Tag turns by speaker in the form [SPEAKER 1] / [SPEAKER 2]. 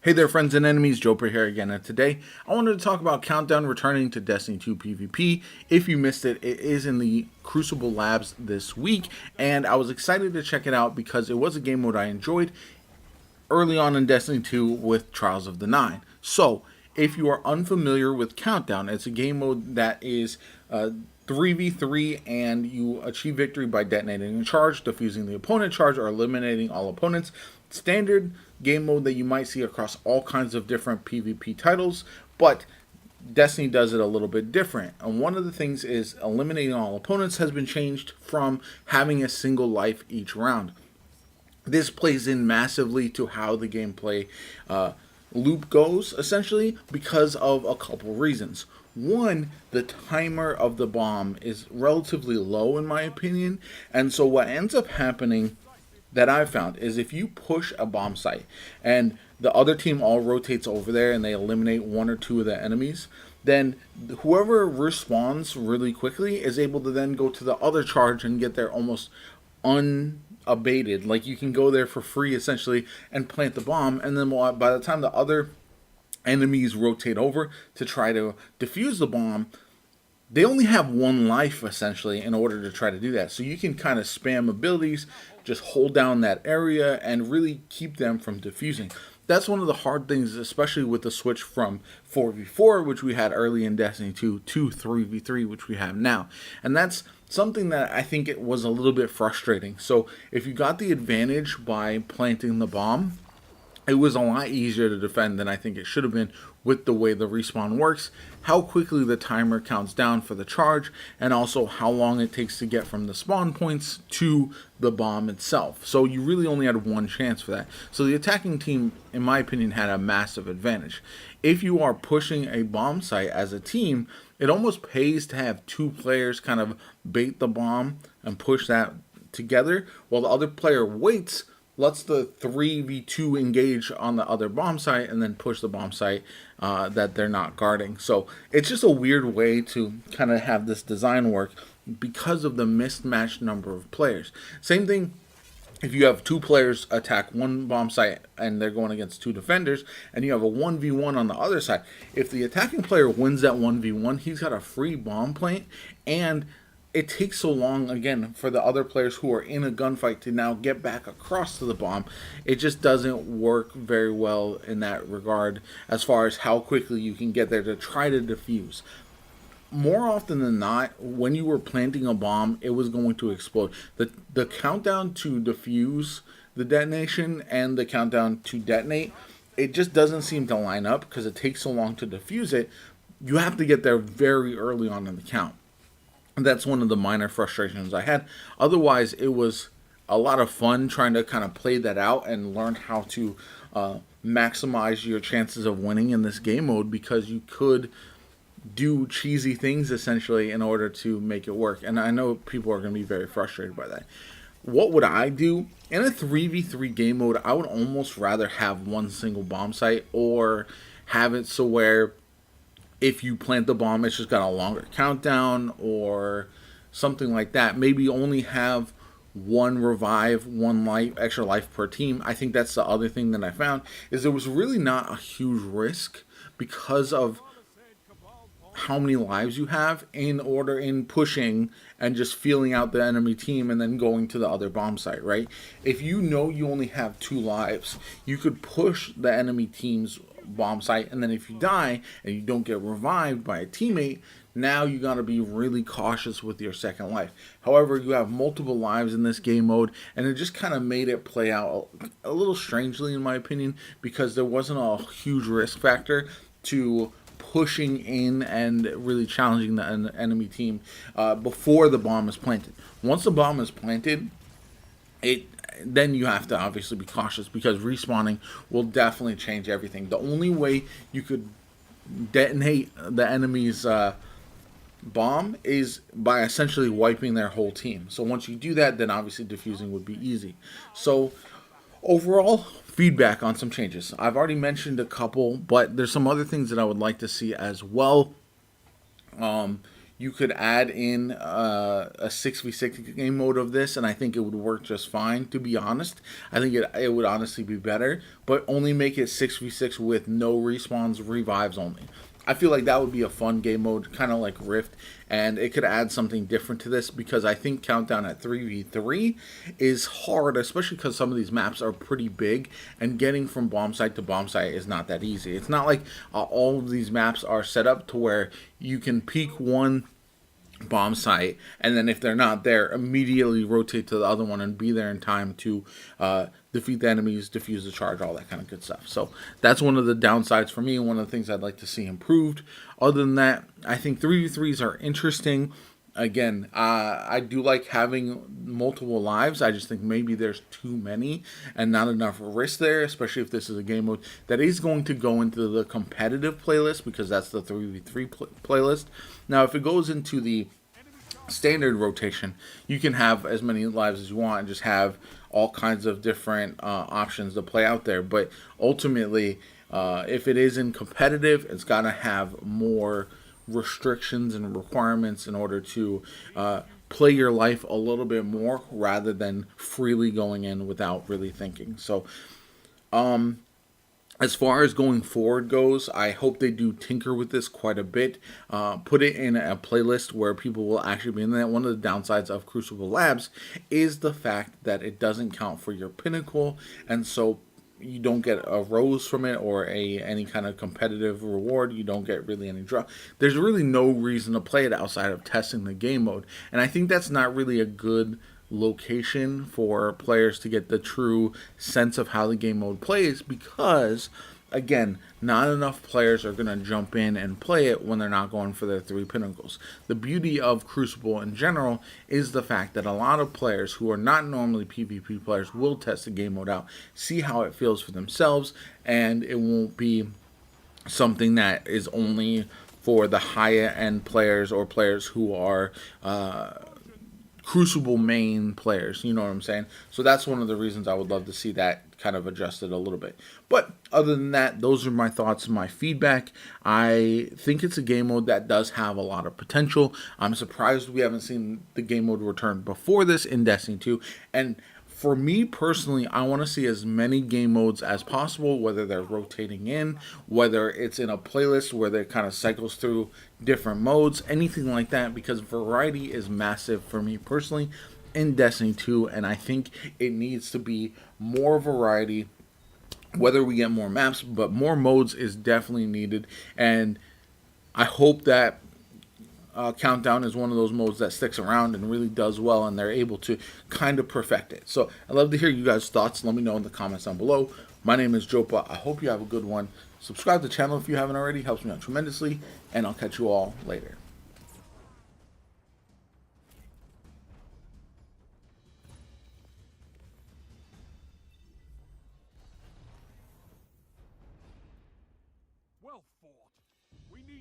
[SPEAKER 1] Hey there, friends and enemies, JoPaWrites here again, and today I wanted to talk about Countdown returning to Destiny 2 PvP. If you missed it, it is in the Crucible Labs this week, and I was excited to check it out because it was a game mode I enjoyed early on in Destiny 2 with Trials of the Nine. So, if you are unfamiliar with Countdown, it's a game mode that is 3v3, and you achieve victory by detonating a charge, defusing the opponent charge, or eliminating all opponents. Standard game mode that you might see across all kinds of different PvP titles, but Destiny does it a little bit different. And one of the things is eliminating all opponents has been changed from having a single life each round. This plays in massively to how the gameplay loop goes, essentially, because of a couple reasons. One, the timer of the bomb is relatively low, in my opinion, and so what ends up happening that I've found is if you push a bomb site and the other team all rotates over there and they eliminate one or two of the enemies, then whoever respawns really quickly is able to then go to the other charge and get there almost unabated. Like, you can go there for free essentially and plant the bomb, and then by the time the other enemies rotate over to try to defuse the bomb, they only have one life essentially in order to try to do that. So you can kind of spam abilities, just hold down that area and really keep them from defusing. That's one of the hard things, especially with the switch from 4v4, which we had early in Destiny 2, to 3v3, which we have now. And that's something that I think it was a little bit frustrating. So if you got the advantage by planting the bomb, it was a lot easier to defend than I think it should have been with the way the respawn works, how quickly the timer counts down for the charge, and also how long it takes to get from the spawn points to the bomb itself. So you really only had one chance for that. So the attacking team, in my opinion, had a massive advantage. If you are pushing a bomb site as a team, it almost pays to have two players kind of bait the bomb and push that together, while the other player waits, lets the 3v2 engage on the other bomb site, and then push the bomb site that they're not guarding. So it's just a weird way to kind of have this design work because of the mismatched number of players. Same thing if you have two players attack one bomb site and they're going against two defenders, and you have a 1v1 on the other side. If the attacking player wins that 1v1, he's got a free bomb plant, and it takes so long, again, for the other players who are in a gunfight to now get back across to the bomb. It just doesn't work very well in that regard as far as how quickly you can get there to try to defuse. More often than not, when you were planting a bomb, it was going to explode. The countdown to defuse the detonation and the countdown to detonate, it just doesn't seem to line up because it takes so long to defuse it. You have to get there very early on in the count. That's one of the minor frustrations I had. Otherwise, it was a lot of fun trying to kind of play that out and learn how to maximize your chances of winning in this game mode, because you could do cheesy things essentially in order to make it work. And I know people are going to be very frustrated by that. What would I do? In a 3v3 game mode, I would almost rather have one single bomb site, or have it so where if you plant the bomb, it's just got a longer countdown or something like that. Maybe only have one revive, one life, extra life per team. I think that's the other thing that I found, is there was really not a huge risk because of how many lives you have in pushing and just feeling out the enemy team and then going to the other bomb site, right? If you know you only have 2 lives, you could push the enemy team's bomb site, and then if you die and you don't get revived by a teammate, now you got to be really cautious with your second life. However, you have multiple lives in this game mode, and it just kind of made it play out a little strangely, in my opinion, because there wasn't a huge risk factor to pushing in and really challenging the enemy team before the bomb is planted. Once the bomb is planted, then you have to obviously be cautious, because respawning will definitely change everything. The only way you could detonate the enemy's bomb is by essentially wiping their whole team. So once you do that, then obviously defusing would be easy. So overall feedback on some changes. I've already mentioned a couple, but there's some other things that I would like to see as well. you could add in a 6v6 game mode of this, and I think it would work just fine, to be honest. I think it would honestly be better, but only make it 6v6 with no respawns, revives only. I feel like that would be a fun game mode, kind of like Rift, and it could add something different to this, because I think Countdown at 3v3 is hard, especially because some of these maps are pretty big, and getting from bomb site to bomb site is not that easy. It's not like all of these maps are set up to where you can peek one bomb site, and then if they're not there, immediately rotate to the other one and be there in time to defeat the enemies, defuse the charge, all that kind of good stuff. So that's one of the downsides for me, and one of the things I'd like to see improved. Other than that, I think 3v3s are interesting. Again, I do like having multiple lives. I just think maybe there's too many and not enough risk there, especially if this is a game mode that is going to go into the competitive playlist, because that's the 3v3 playlist. Now, if it goes into the standard rotation, you can have as many lives as you want and just have all kinds of different options to play out there. But ultimately, if it is in competitive, it's got to have more restrictions and requirements in order to play your life a little bit more, rather than freely going in without really thinking. So as far as going forward goes, I hope they do tinker with this quite a bit. Put it in a playlist where people will actually be in that. One of the downsides of Crucible Labs is the fact that it doesn't count for your pinnacle, and so you don't get a rose from it, or any kind of competitive reward. You don't get really any draw. There's really no reason to play it outside of testing the game mode, and I think that's not really a good location for players to get the true sense of how the game mode plays, because again, not enough players are going to jump in and play it when they're not going for their 3 pinnacles. The beauty of Crucible in general is the fact that a lot of players who are not normally PvP players will test the game mode out, see how it feels for themselves, and it won't be something that is only for the higher end players, or players who are Crucible main players, you know what I'm saying? So that's one of the reasons I would love to see that kind of adjusted a little bit. But other than that, those are my thoughts and my feedback. I think it's a game mode that does have a lot of potential. I'm surprised we haven't seen the game mode return before this in Destiny 2. And for me personally, I want to see as many game modes as possible, whether they're rotating in, whether it's in a playlist where they kind of cycles through different modes, anything like that, because variety is massive for me personally in Destiny 2, and I think it needs to be more variety, whether we get more maps, but more modes is definitely needed, and I hope that Countdown is one of those modes that sticks around and really does well, and they're able to kind of perfect it. So I'd love to hear you guys' thoughts. Let me know in the comments down below. My name is Jopa. I hope you have a good one. Subscribe to the channel if you haven't already. Helps me out tremendously. And I'll catch you all later.
[SPEAKER 2] Well fought. We need